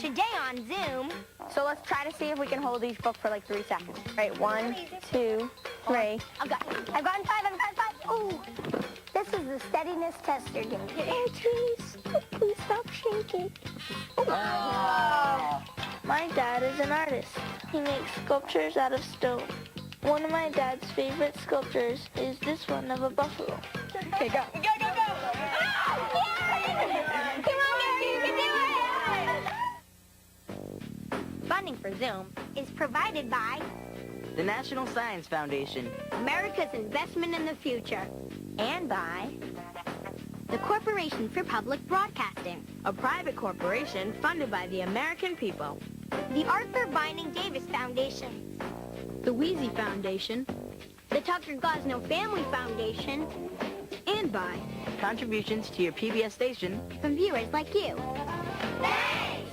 Today on Zoom. So let's try to see if we can hold each book for like 3 seconds. Right, 1, 2, 3. I've gotten 5, I've gotten 5. Ooh. This is the steadiness tester game. Oh, jeez. Please stop shaking. Oh. My dad is an artist. He makes sculptures out of stone. One of my dad's favorite sculptures is this one of a buffalo. Okay, go. Go, go, go. Come on, Gary, you can do it. Funding for Zoom is provided by the National Science Foundation, America's Investment in the Future, and by the Corporation for Public Broadcasting, a private corporation funded by the American people, the Arthur Vining Davis Foundation, the Wheezy Foundation, the Tucker Gosnell Family Foundation, and by contributions to your PBS station from viewers like you. Thanks!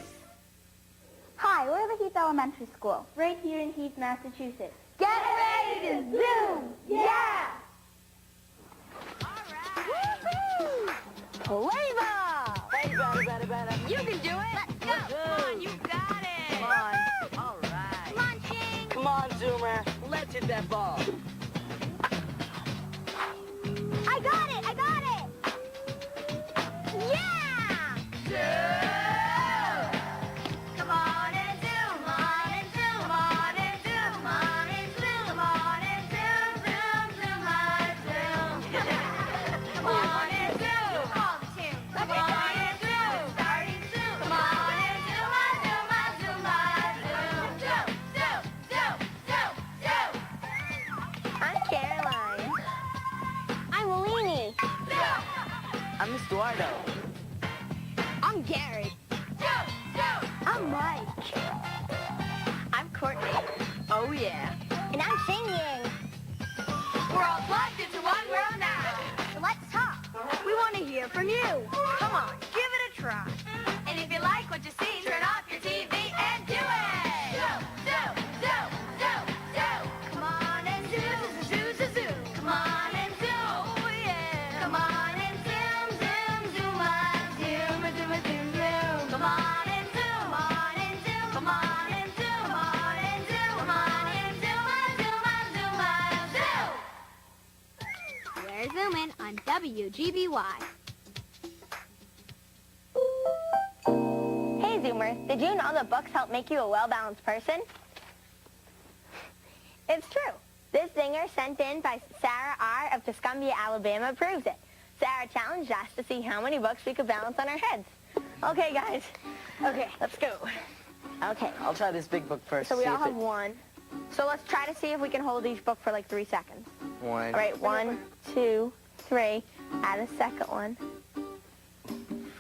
Hi, we're the Heath Elementary School, right here in Heath, Massachusetts. Get ready to Zoom! Yeah! Play ball! Hey, better. You can do it! Let's go! Come on, you got it! Come on. All right. Come on, Ching! Come on, Zoomer. Let's hit that ball. I got it! I got it! Yeah! Zoom! Come on and zoom on and zoom on and zoom on and zoom on and zoom, zoom, zoom on, zoom. Come on and zoom! All the tunes. Come on and zoom! Starting soon. Come on and zoom on, zoom on, zoom on, zoom. Zoom, zoom, zoom, zoom, zoom. I'm Caroline. I'm Lainey. I'm Eduardo. I'm Gary. I'm Mike. I'm Courtney. Oh, yeah. And I'm Xingying. We're all plugged into one world now. So let's talk. We want to hear from you. Come on, give it a try. And if you like what you see, turn off your TV and do it. Zoom, zoom, zoom, zoom, zoom. Come on and zoom, zoom, zoom, zoom. Come on and zoom. Oh, yeah. Come on and zoom, zoom, zoom on. Zoom, zoom, zoom, zoom. Come on and zoom on and zoom. Come on and zoom on and zoom. Come on and zoom on, zoom on, zoom on, zoom. We're zooming on WGBY. Hey, Zoomers, did you know that books help make you a well-balanced person? It's true. This zinger sent in by Sarah R. of Tuscumbia, Alabama proves it. Sarah challenged us to see how many books we could balance on our heads. Okay, guys. Okay, let's go. Okay. I'll try this big book first. So we see all if have one. So let's try to see if we can hold each book for like 3 seconds. One. All right, 1, 2, 3. Add a second one.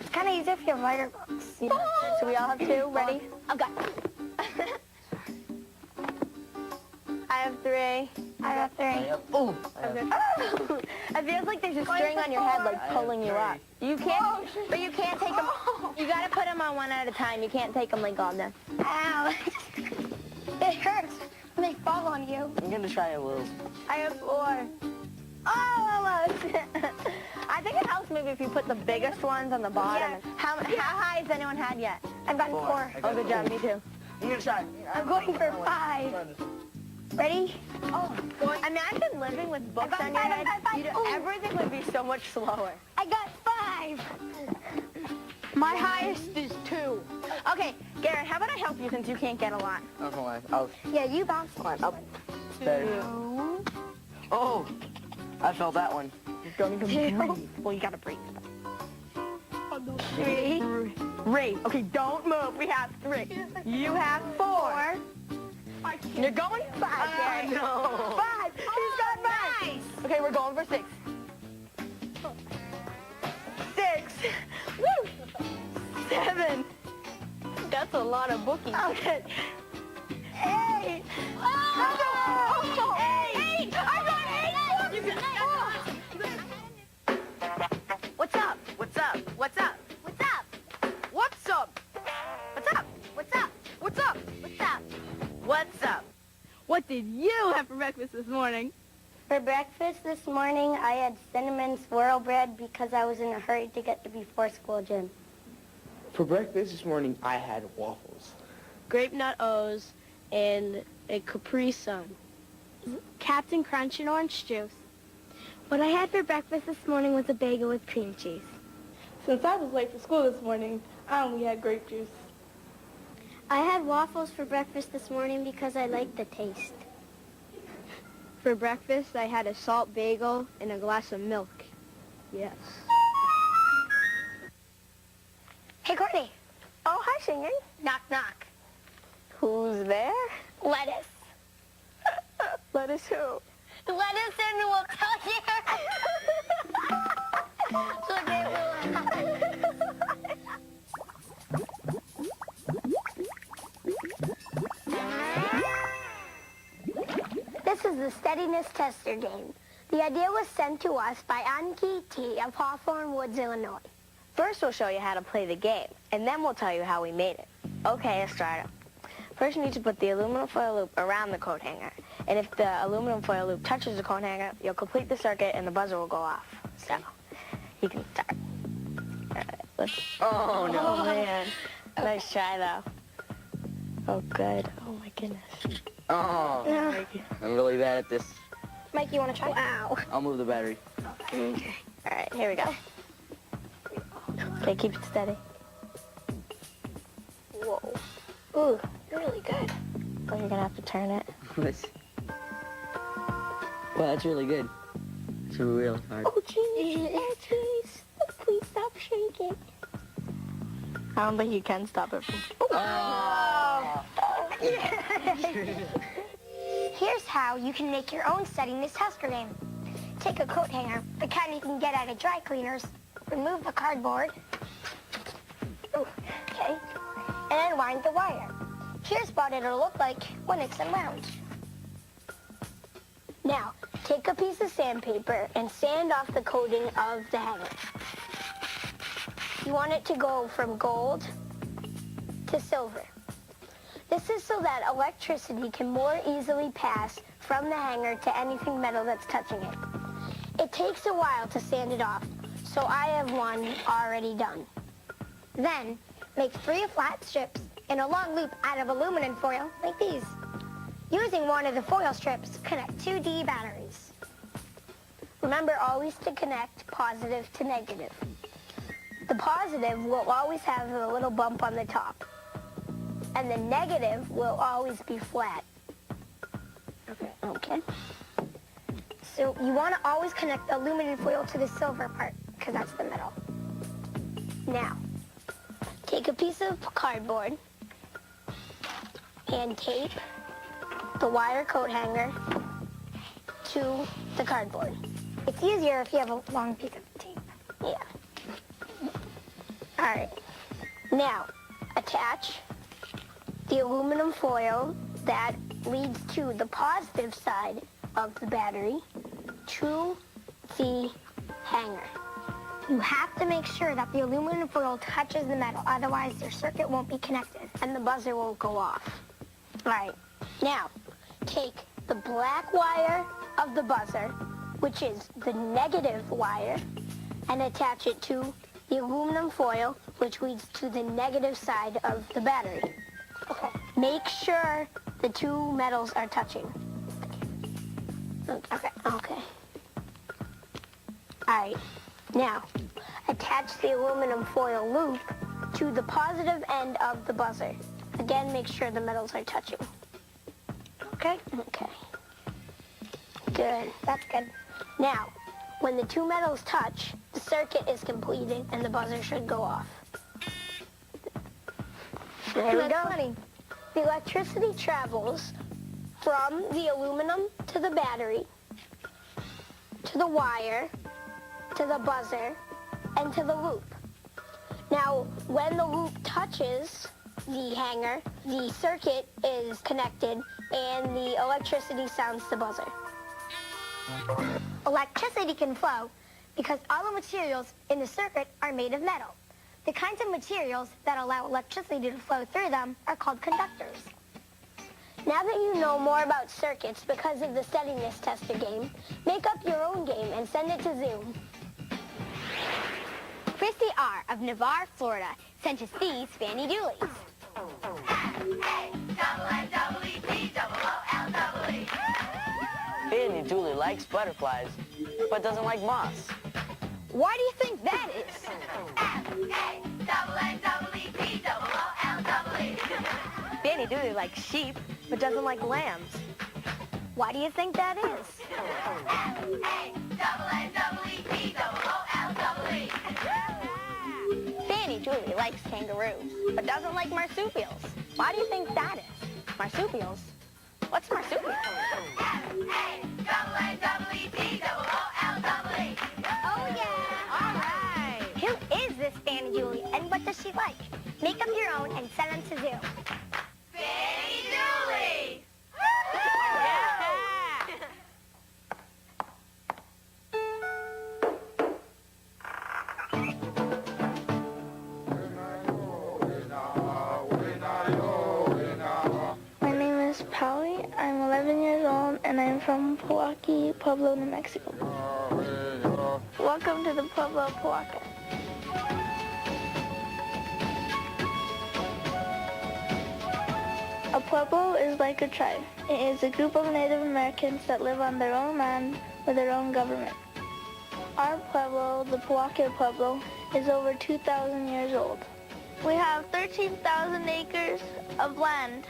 It's kind of easy if you have lighter books. Yeah. So we all have 2. Ready? I've got 2. I have 3. I have 3. Oh. It feels like there's a string on your head, like pulling you up. You can't, but you can't take them. You gotta put them on one at a time. You can't take them like on them. Ow! It hurts when they fall on you. I'm gonna try a little. I have 4. Oh, almost. I think it helps maybe if you put the biggest ones on the bottom. Yeah. How high has anyone had yet? I've gotten 4. I got Oh, good job. Me too. I'm gonna try. I'm going for 5. Ready? Oh, imagine living with books on your head. Everything would be so much slower. I got 5. My highest is 2. Okay, Garrett, how about I help you since you can't get a lot? Okay. Oh, Yeah, you bounce one. up. There. Oh, I felt that one. Don't even breathe. Well, you gotta breathe. 3. Okay, don't move. We have 3. You have 4. You're going 5, Gary. No. 5. He's got 5. Nice. Okay, we're going for 6. 6. Woo. 7. That's a lot of bookies. Okay. 8. Oh. 8. I got 8 books. What's up? What's up? What's up? What's up? What's up? What's up? What's up? What's up? What's up? What's up? What did you have for breakfast this morning? For breakfast this morning, I had cinnamon swirl bread because I was in a hurry to get to before school gym. For breakfast this morning, I had waffles. Grape Nut O's and a Capri Sun. Captain Crunch and orange juice. What I had for breakfast this morning was a bagel with cream cheese. Since I was late for school this morning, I only had grape juice. I had waffles for breakfast this morning because I liked the taste. For breakfast, I had a salt bagel and a glass of milk. Yes. Hey, Courtney. Oh, hi, singing. Knock, knock. Who's there? Lettuce. Lettuce who? Lettuce and we'll tell you. Okay, This is the steadiness tester game. The idea was sent to us by Anki T. of Hawthorne Woods, Illinois. First, we'll show you how to play the game, and then we'll tell you how we made it. Okay, let's start out. First, you need to put the aluminum foil loop around the coat hanger. And if the aluminum foil loop touches the coat hanger, you'll complete the circuit and the buzzer will go off. So, you can start. All right, let's... Oh, no. Oh, man. Nice try, though. Oh, good. Oh, my goodness. Oh, Yeah. I'm really bad at this. Mike, you want to try? Wow. I'll move the battery. Okay. All right, here we go. Okay, keep it steady. Whoa. Ooh, really good. So you're gonna have to turn it. Well, that's really good. It's really hard. Oh, jeez. Oh, jeez. Please stop shaking. I don't think you can stop it from... Oh. Here's how you can make your own steadiness tester game. Take a coat hanger, the kind you can get at a dry cleaner's. Remove the cardboard. Ooh, okay. And unwind the wire. Here's what it'll look like when it's unwound. Now, take a piece of sandpaper and sand off the coating of the hanger. You want it to go from gold to silver. This is so that electricity can more easily pass from the hanger to anything metal that's touching it. It takes a while to sand it off, so I have one already done. Then, make 3 flat strips in a long loop out of aluminum foil like these. Using one of the foil strips, connect 2 D batteries. Remember always to connect positive to negative. The positive will always have a little bump on the top, and the negative will always be flat. Okay. So you want to always connect the aluminum foil to the silver part, because that's the metal. Now, take a piece of cardboard and tape the wire coat hanger to the cardboard. It's easier if you have a long piece of tape. Yeah. All right. Now, attach the aluminum foil that leads to the positive side of the battery to the hanger. You have to make sure that the aluminum foil touches the metal, otherwise your circuit won't be connected and the buzzer won't go off. All right, now take the black wire of the buzzer, which is the negative wire, and attach it to the aluminum foil, which leads to the negative side of the battery. Okay. Make sure the 2 metals are touching. Okay. All right. Now, attach the aluminum foil loop to the positive end of the buzzer. Again, make sure the metals are touching. Okay? Okay. Good. That's good. Now, when the 2 metals touch, the circuit is completed and the buzzer should go off. There we go. Funny. The electricity travels from the aluminum to the battery, to the wire, to the buzzer, and to the loop. Now, when the loop touches the hanger, the circuit is connected and the electricity sounds the buzzer. Electricity can flow because all the materials in the circuit are made of metal. The kinds of materials that allow electricity to flow through them are called conductors. Now that you know more about circuits because of the steadiness tester game, make up your own game and send it to Zoom. Christy R. of Navarre, Florida, sent us these Fanny Doolies. Fanny Dooley likes butterflies, but doesn't like moths. Why do you think that is? Fanny Dooley likes sheep, but doesn't like lambs. Why do you think that is? Fanny Dooley likes kangaroos, but doesn't like marsupials. Why do you think that is? Marsupials? What's marsupial? Oh, yeah. All right. Who is this Fanny Dooley, and what does she like? Make up your own and send them to Zoom. Fanny Dooley! My name is Pauli. I'm 11 years old, and I'm from Pewaukee, Pueblo, New Mexico. Welcome to the Pueblo of Pewaukee. A pueblo is like a tribe. It is a group of Native Americans that live on their own land with their own government. Our pueblo, the Pewaukee Pueblo, is over 2,000 years old. We have 13,000 acres of land.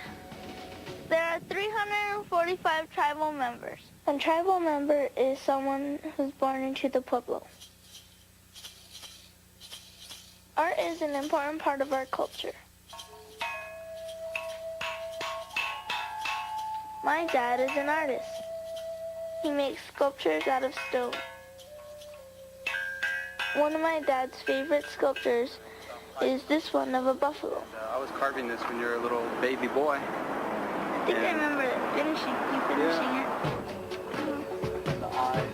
There are 345 tribal members. A tribal member is someone who's born into the pueblo. Art is an important part of our culture. My dad is an artist. He makes sculptures out of stone. One of my dad's favorite sculptures is this one of a buffalo. I was carving this when you were a little baby boy. I think I remember finishing it. The eyes.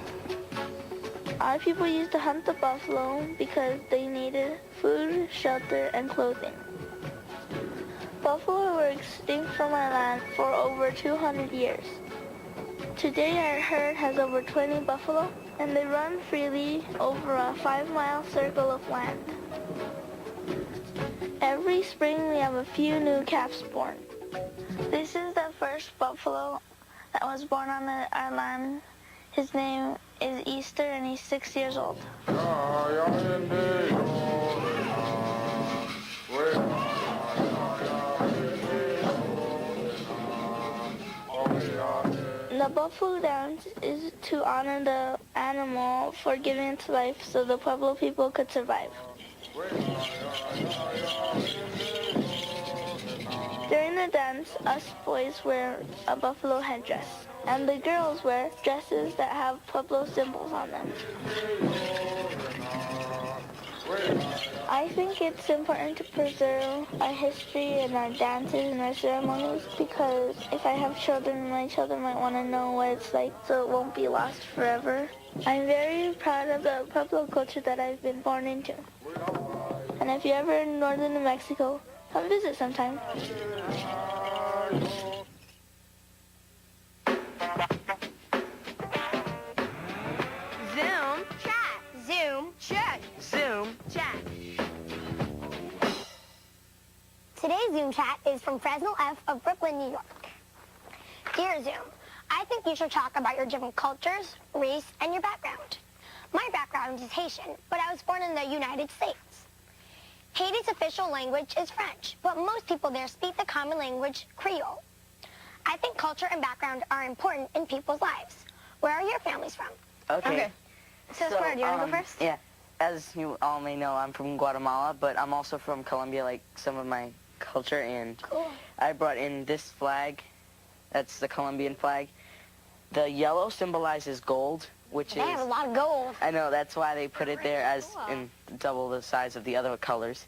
Our people used to hunt the buffalo because they needed food, shelter, and clothing. Buffalo were extinct from our land for over 200 years. Today our herd has over 20 buffalo, and they run freely over a 5-mile circle of land. Every spring we have a few new calves born. This is the first buffalo that was born on our land. His name is Easter, and he's 6 years old. The buffalo dance is to honor the animal for giving its life so the Pueblo people could survive. During the dance, us boys wear a buffalo headdress, and the girls wear dresses that have Pueblo symbols on them. I think it's important to preserve our history and our dances and our ceremonies because if I have children, my children might want to know what it's like so it won't be lost forever. I'm very proud of the Pueblo culture that I've been born into. And if you're ever in northern New Mexico, come visit sometime. Zoom chat. Zoom chat. Zoom chat. Today's Zoom chat is from Fresno F of Brooklyn, New York. Dear Zoom, I think you should talk about your different cultures, race, and your background. My background is Haitian, but I was born in the United States. Haiti's official language is French, but most people there speak the common language, Creole. I think culture and background are important in people's lives. Where are your families from? Okay. So, Square, do you want to go first? Yeah. As you all may know, I'm from Guatemala, but I'm also from Colombia, like some of my culture, and Cool. I brought in this flag. That's the Colombian flag. The yellow symbolizes gold, which They is... have a lot of gold. I know, that's why they put it there as in double the size of the other colors.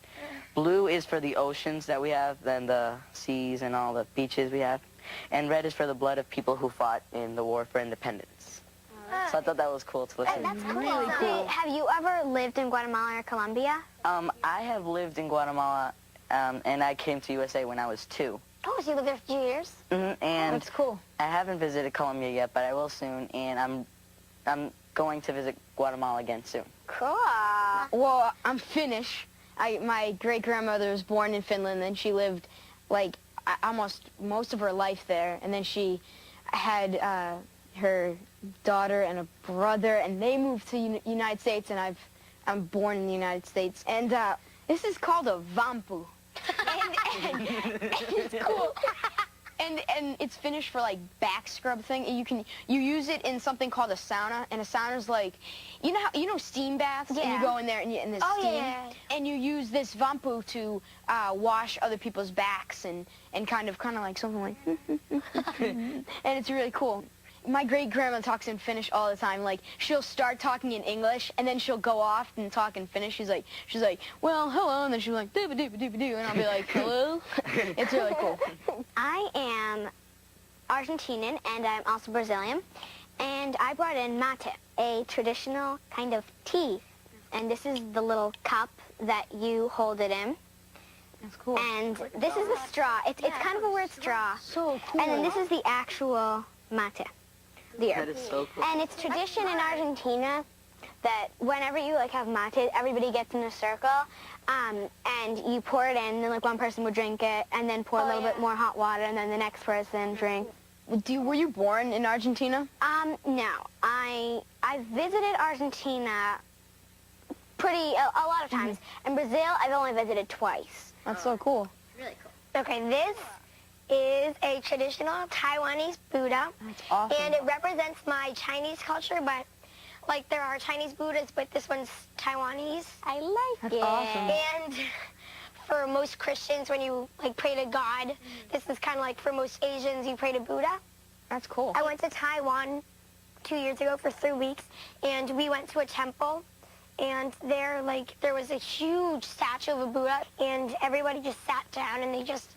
Blue is for the oceans that we have, then the seas and all the beaches we have. And red is for the blood of people who fought in the war for independence. So I thought that was cool to listen. That's really cool. Have you ever lived in Guatemala or Colombia? I have lived in Guatemala, and I came to USA when I was 2. Oh, so you lived there for 2 years? And That's cool. I haven't visited Colombia yet, but I will soon, and I'm going to visit Guatemala again soon. Cool. Well, I'm Finnish. My great-grandmother was born in Finland, and she lived, like, almost most of her life there. And then she had her daughter and a brother, and they moved to United States, and I'm born in the United States. And this is called a vampu. and it's cool. And it's Finnish for like back scrub thing. You use it in something called a sauna, and a sauna's like, you know steam baths, and you go in there and there's steam, and you use this vampu to wash other people's backs and kind of like something like, and it's really cool. My great-grandma talks in Finnish all the time. Like, she'll start talking in English, and then she'll go off and talk in Finnish. She's like, well, hello, and then she'll be like, dooba-dooba-dooba-doo, and I'll be like, hello? It's really cool. I am Argentinian, and I'm also Brazilian, and I brought in mate, a traditional kind of tea. And this is the little cup that you hold it in. That's cool. And this is the straw. It's kind of a weird straw. So cool. And then this is the actual mate. That is so cool. And it's tradition in Argentina that whenever you have mate, everybody gets in a circle, and you pour it in, and then one person would drink it, and then pour a little bit more hot water, and then the next person drink. Were you born in Argentina? No. I visited Argentina a lot of times. In Brazil, I've only visited twice. That's so cool. Really cool. Okay, this is a traditional Taiwanese Buddha. That's awesome. And it represents my Chinese culture, but there are Chinese Buddhas, but this one's Taiwanese. I like That's awesome. And for most Christians, when you pray to God, this is kind of like for most Asians, you pray to Buddha. That's cool. I went to Taiwan 2 years ago for 3 weeks, and we went to a temple, and there was a huge statue of a Buddha, and everybody just sat down and they just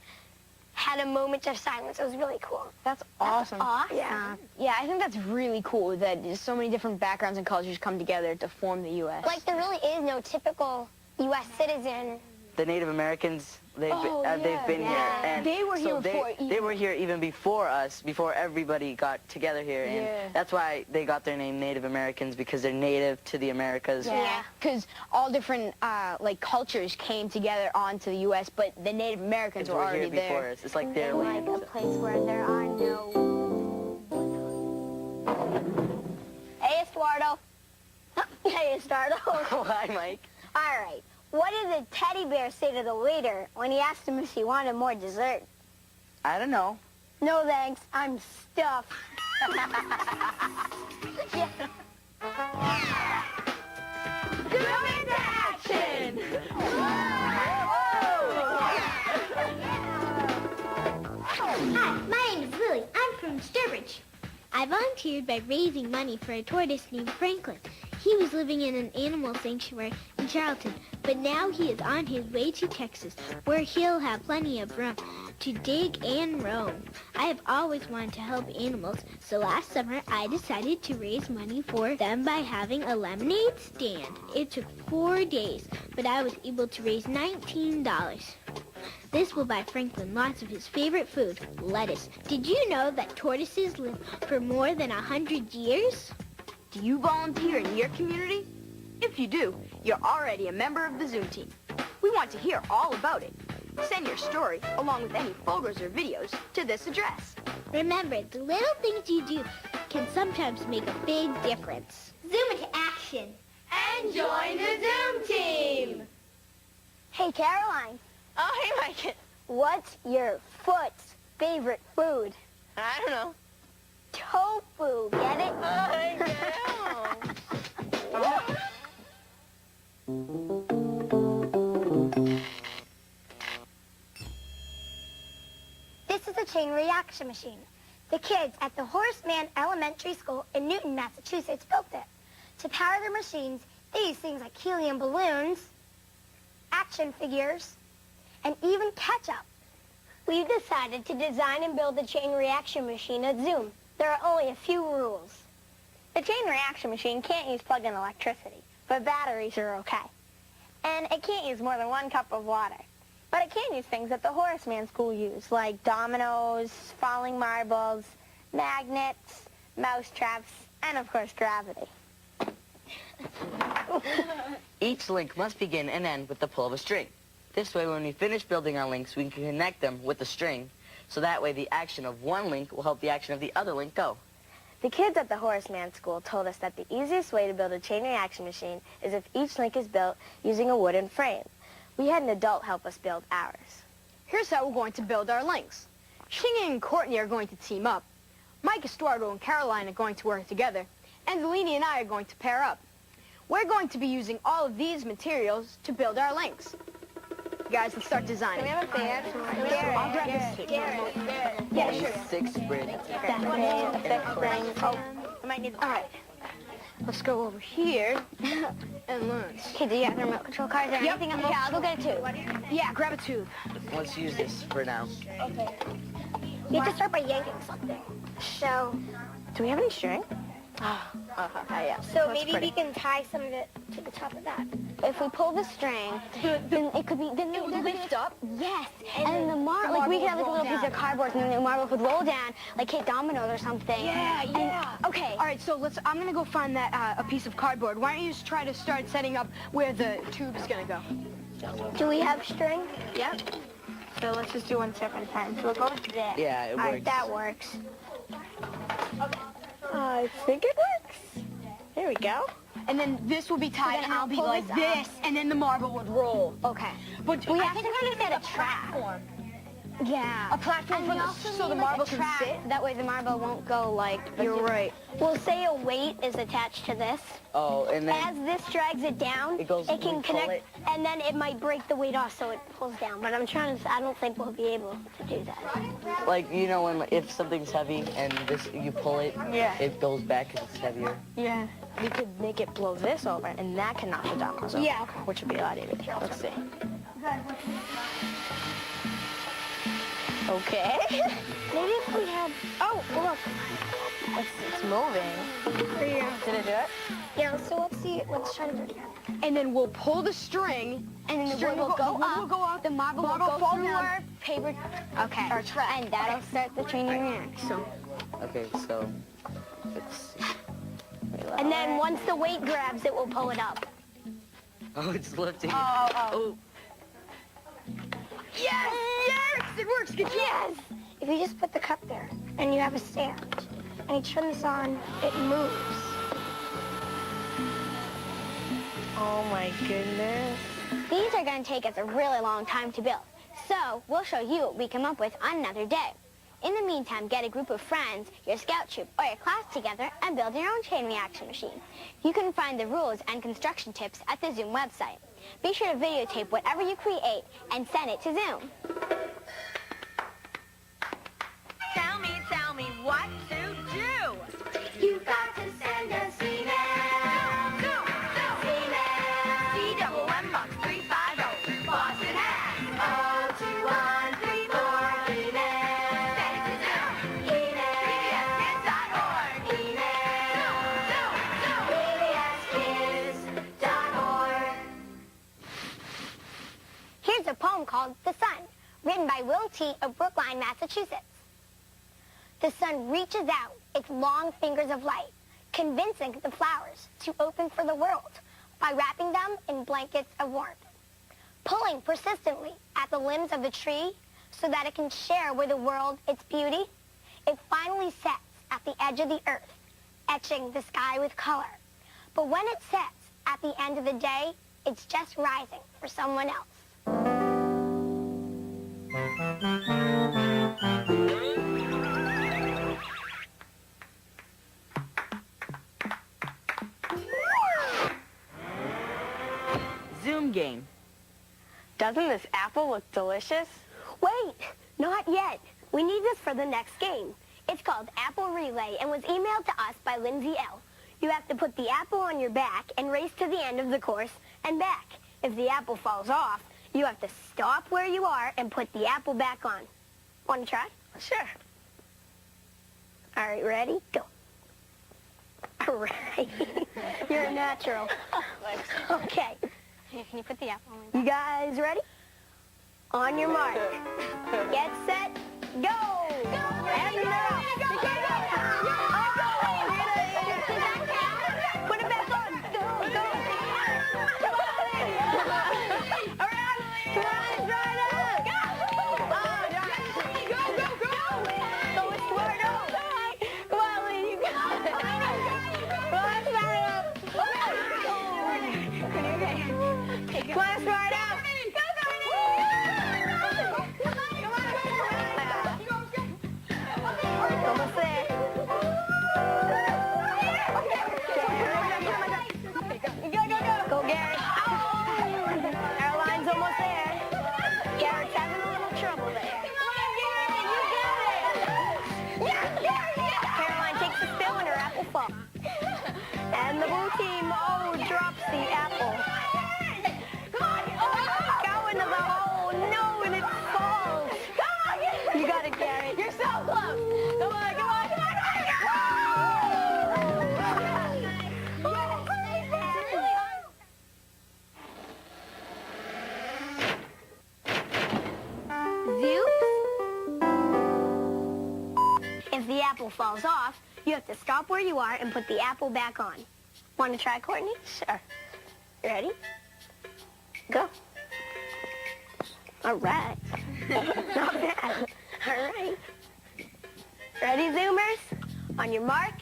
had a moment of silence. It was really cool. That's awesome. Awesome. Yeah, I think that's really cool that so many different backgrounds and cultures come together to form the U.S. There really is no typical U.S. citizen. The Native Americans, they've been here, and They were here before they were here even before us, before everybody got together here, and that's why they got their name Native Americans, because they're native to the Americas. Yeah, because all different cultures came together onto the U.S., but the Native Americans were already here before there. us. It's like their land. A place where there are no... Hey, Eduardo. Hey, Eduardo. Hi, Mike. All right. What did the teddy bear say to the waiter when he asked him if he wanted more dessert? I don't know. No, thanks. I'm stuffed. Zoom into action! Hi, my name is Lily. I'm from Sturbridge. I volunteered by raising money for a tortoise named Franklin. He was living in an animal sanctuary in Charlton, but now he is on his way to Texas, where he'll have plenty of room to dig and roam. I have always wanted to help animals, so last summer I decided to raise money for them by having a lemonade stand. It took 4 days, but I was able to raise $19. This will buy Franklin lots of his favorite food, lettuce. Did you know that tortoises live for more than 100 years? Do you volunteer in your community? If you do, you're already a member of the Zoom team. We want to hear all about it. Send your story, along with any photos or videos, to this address. Remember, the little things you do can sometimes make a big difference. Zoom into action. And join the Zoom team! Hey, Caroline. Oh, hey, Mike. What's your foot's favorite food? I don't know. Tofu, get it? I This is a chain reaction machine. The kids at the Horseman Elementary School in Newton, Massachusetts built it. To power their machines, they use things like helium balloons, action figures, and even ketchup. We've decided to design and build the chain reaction machine at Zoom. There are only a few rules. The chain reaction machine can't use plug-in electricity, but batteries are okay. And it can't use more than 1 cup of water. But it can use things that the Horseman School use, like dominoes, falling marbles, magnets, mouse traps, and of course gravity. Each link must begin and end with the pull of a string. This way, when we finish building our links, we can connect them with the string, so that way the action of one link will help the action of the other link go. The kids at the Horace Mann School told us that the easiest way to build a chain reaction machine is if each link is built using a wooden frame. We had an adult help us build ours. Here's how we're going to build our links. Shingy and Courtney are going to team up. Mike, Estuardo, and Caroline are going to work together. And Delaney and I are going to pair up. We're going to be using all of these materials to build our links. Guys, let's start designing. Can we have a fan? I'll grab this stick. Yeah, sure. 6 bricks. Oh, I might need. All right. Let's go over here and learn. Okay, do you have the remote control cars or anything else? Yeah, I'll go get it too. Yeah, grab a tube. Let's use this for now. You have to start by yanking something. So, Do we have any string? yeah. So maybe we can tie some of it to the top of that. If we pull the string, then it could be. Then It would lift up. Yes, and then the marble, like we could have like a little piece of cardboard, and then the marble could roll down, like hit dominoes or something. Yeah. Okay. All right, so I'm gonna go find that a piece of cardboard. Why don't you just try to start setting up where the tube is gonna go? Do we have string? Yep. So let's just do one step at a time. So we'll go with that. Yeah, it All right, works. that works. I think it works. There we go. And then this will be tied, then and I'll I'll be pull like this this, and then the marble would roll. Okay. But We I have think to we kind of need set a a trap. platform. Yeah. A platform And for we the, also so the need, like, marble a can trap. sit. That way the marble won't go like. You're right. We'll say a weight is attached to this. Oh, and then As this drags it down, It goes- can we pull connect, it. and then it might break the weight off so it pulls down. But I don't think we'll be able to do that. like, you know, when if something's heavy and this you pull it, Yeah. it goes back because it's heavier. Yeah. We could make it blow this over, and that can knock the dominoes over. Yeah. Which would be a lot easier. Let's see. Okay. Maybe if we had, oh, look. It's moving. Did it do it? Yeah, so let's see, let's try to do it again. And then we'll pull the string, And then the String wood will go the wood up. will go up, The marble will marble go fall through down. our paper. Okay. Our trap. And that'll start the chain reaction. Okay, so it's And then once the weight grabs it, we'll pull it up. oh, it's lifting. Oh. Yes! Yes! It works! Good job! Yes! If you just put the cup there, and you have a stand, and you turn this on, it moves. Oh my goodness. These are going to take us a really long time to build. So we'll show you what we come up with on another day. In the meantime, get a group of friends, your scout troop, or your class together and build your own chain reaction machine. You can find the rules and construction tips at the Zoom website. Be sure to videotape whatever you create and send it to Zoom. Tell me what to do. You've got to send us email. CWM box 350, Boston Mass. 02134 email. Send it to Zoom. PBSkids.org. Here's a poem called The Sun, written by Will T. of Brookline, Massachusetts. The sun reaches out its long fingers of light, convincing the flowers to open for the world by wrapping them in blankets of warmth, pulling persistently at the limbs of the tree so that it can share with the world its beauty. It finally sets at the edge of the earth, etching the sky with color. But when it sets at the end of the day, it's just rising for someone else. Zoom game. Doesn't this apple look delicious? Wait, not yet. We need this for the next game. It's called Apple Relay and was emailed to us by Lindsay L. You have to put the apple on your back and race to the end of the course and back. If the apple falls off, you have to stop where you are and put the apple back on. Want to try? Sure. All right, ready? Go. All right. You're a natural. Okay. Here, can you put the apple on? You guys ready? On your mark. Get set. Go! And the middle. Put it back on. Go, go. got it, Garrett. You're so close. Come on, come on, come on, If the apple falls off, you have to stop where you are and put the apple back on. Want to try, Courtney? Sure. You ready? Go. All right. Not bad. All right. Ready, Zoomers? On your mark,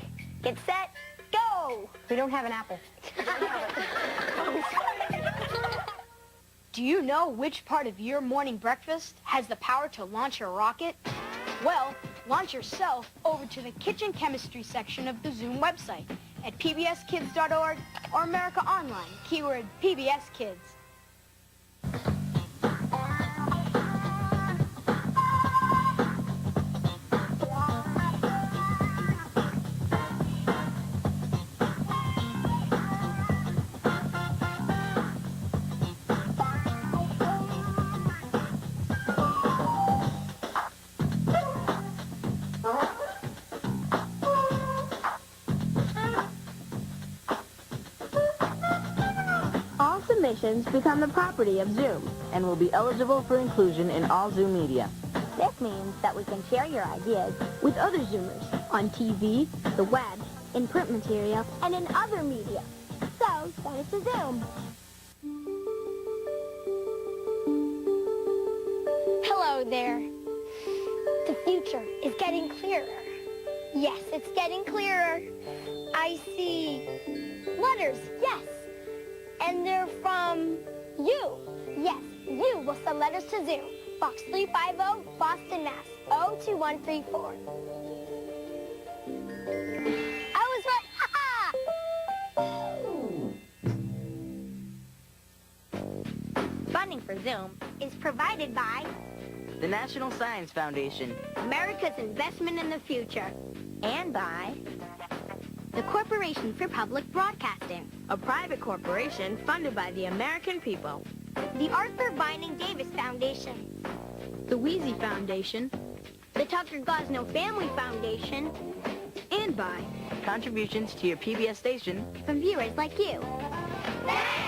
get set, go! We don't have an apple. Do you know which part of your morning breakfast has the power to launch a rocket? Well, launch yourself over to the kitchen chemistry section of the Zoom website at pbskids.org or America Online, keyword PBS Kids. All submissions become the property of Zoom. And will be eligible for inclusion in all Zoom media. This means that we can share your ideas With other Zoomers on TV, the web, in print material and in other media. So, send us a Zoom. Hello there. The future is getting clearer. Yes, it's getting clearer. I see letters, yes. And they're from you. Yes, you will send letters to Zoom. Box 350, Boston, Mass. 02134. I was right. Ha ha! funding for Zoom Is provided by The National Science Foundation. America's Investment in the Future. and by The Corporation for Public Broadcasting. a private corporation funded by the American people. The Arthur Vining Davis Foundation. The Wheezy Foundation, The Tucker Gosnell Family Foundation. and by Contributions to your PBS station From viewers like you. Thanks.